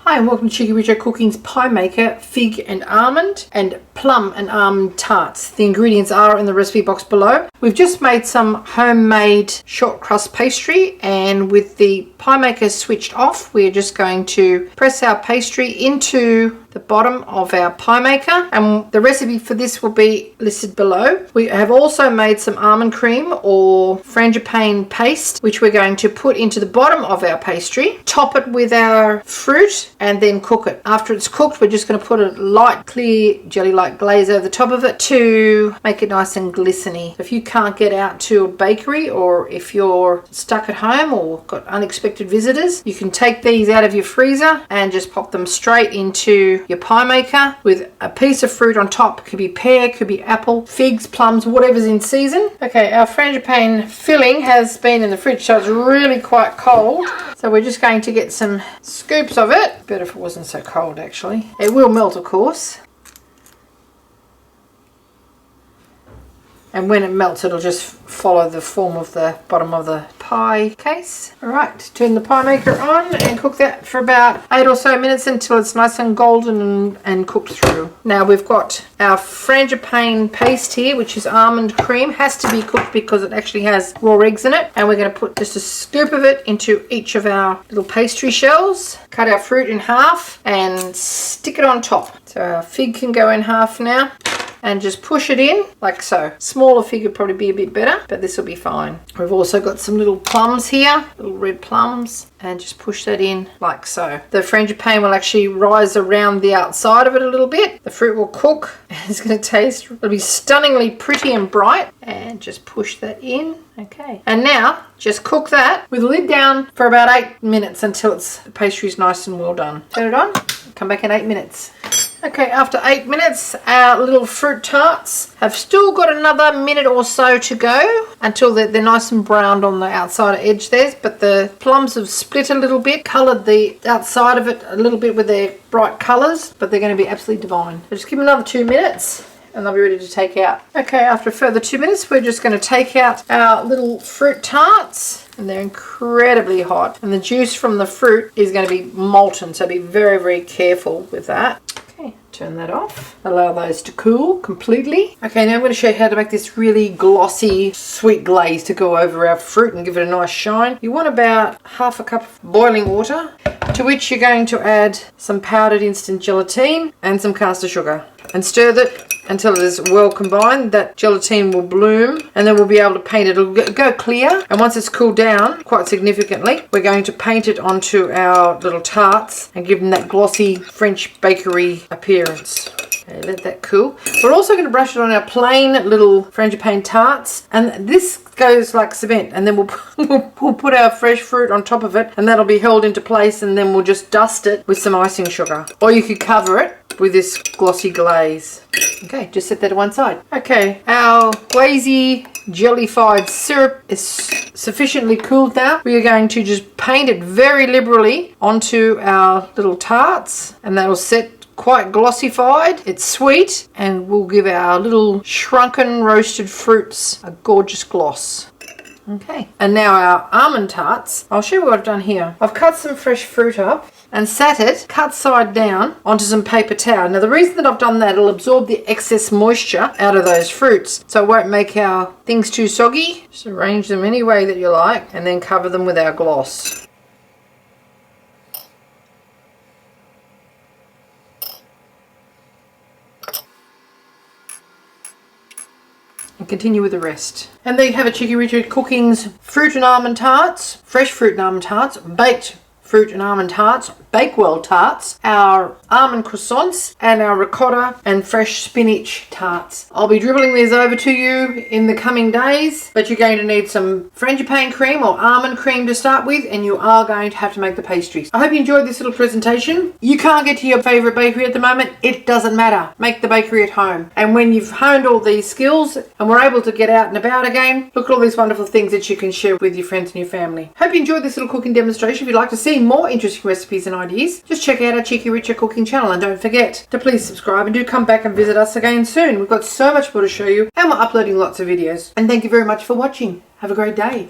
Hi and welcome to Cheekyricho Cooking's Pie Maker Fig and Almond and Plum and Almond Tarts. The ingredients are in the recipe box below. We've just made some homemade shortcrust pastry, and with the pie maker switched off, we're just going to press our pastry into the bottom of our pie maker, and the recipe for this will be listed below. We have also made some almond cream or frangipane paste, which we're going to put into the bottom of our pastry, top it with our fruit, and then cook it. After it's cooked, we're just going to put a light clear jelly-like glaze over the top of it to make it nice and glistening. If you can't get out to a bakery, or if you're stuck at home or got unexpected visitors, you can take these out of your freezer and just pop them straight into your pie maker with a piece of fruit on top. Could be pear, could be apple, figs, plums, whatever's in season. Okay, our frangipane filling has been in the fridge, so it's really quite cold. So we're just going to get some scoops of it. Better if it wasn't so cold, actually. It will melt, of course. And when it melts, it'll just follow the form of the bottom of the pie case. Alright, turn the pie maker on and cook that for about 8 or so minutes until it's nice and golden and cooked through. Now we've got our frangipane paste here, which is almond cream. Has to be cooked because it actually has raw eggs in it. And we're going to put just a scoop of it into each of our little pastry shells. Cut our fruit in half and stick it on top. So our fig can go in half now. And just push it in like so. Smaller fig would probably be a bit better, but this will be fine. We've also got some little plums here, little red plums, and just push that in like so. The frangipane will actually rise around the outside of it a little bit. The fruit will cook and it's going to taste, it'll be stunningly pretty and bright. And just push that in. Okay, and now just cook that with the lid down for about 8 minutes until the pastry's nice and well done. Turn it on, come back in 8 minutes. Okay, after 8 minutes, our little fruit tarts have still got another minute or so to go until they're nice and browned on the outside edge there, but the plums have split a little bit, coloured the outside of it a little bit with their bright colours, but they're going to be absolutely divine. So just give them another 2 minutes and they'll be ready to take out. Okay, after a further 2 minutes, we're just going to take out our little fruit tarts. And they're incredibly hot. And the juice from the fruit is going to be molten, so be very, very careful with that. Okay, turn that off. Allow those to cool completely. Okay, now I'm going to show you how to make this really glossy, sweet glaze to go over our fruit and give it a nice shine. You want about half a cup of boiling water, to which you're going to add some powdered instant gelatine and some caster sugar. And stir that until it is well combined. That gelatine will bloom and then we'll be able to paint it. It'll go clear, and once it's cooled down quite significantly, we're going to paint it onto our little tarts and give them that glossy French bakery appearance. Okay, let that cool. We're also going to brush it on our plain little frangipane tarts, and this goes like cement, and then we'll put our fresh fruit on top of it, and that'll be held into place, and then we'll just dust it with some icing sugar, or you could cover it with this glossy glaze. Okay, just set that to one side. Okay, our glazy jellified syrup is sufficiently cooled now. We are going to just paint it very liberally onto our little tarts, and that'll set quite glossified. It's sweet and will give our little shrunken roasted fruits a gorgeous gloss. Okay, and now our almond tarts. I'll show you what I've done here. I've cut some fresh fruit up and sat it cut side down onto some paper towel. Now the reason that I've done that, it'll absorb the excess moisture out of those fruits, so it won't make our things too soggy. Just arrange them any way that you like and then cover them with our gloss. And continue with the rest. And there you have it, Cheekyricho Cooking's fruit and almond tarts, fresh fruit and almond tarts, baked fruit and almond tarts, Bakewell tarts, our almond croissants, and our ricotta and fresh spinach tarts. I'll be dribbling these over to you in the coming days, but you're going to need some frangipane cream or almond cream to start with, and you are going to have to make the pastries. I hope you enjoyed this little presentation. You can't get to your favourite bakery at the moment. It doesn't matter. Make the bakery at home. And when you've honed all these skills and we're able to get out and about again, look at all these wonderful things that you can share with your friends and your family. Hope you enjoyed this little cooking demonstration. If you'd like to see more interesting recipes and ideas, just check out our Cheekyricho Cooking channel, and don't forget to please subscribe and do come back and visit us again soon. We've got so much more to show you, and we're uploading lots of videos. And thank you very much for watching. Have a great day.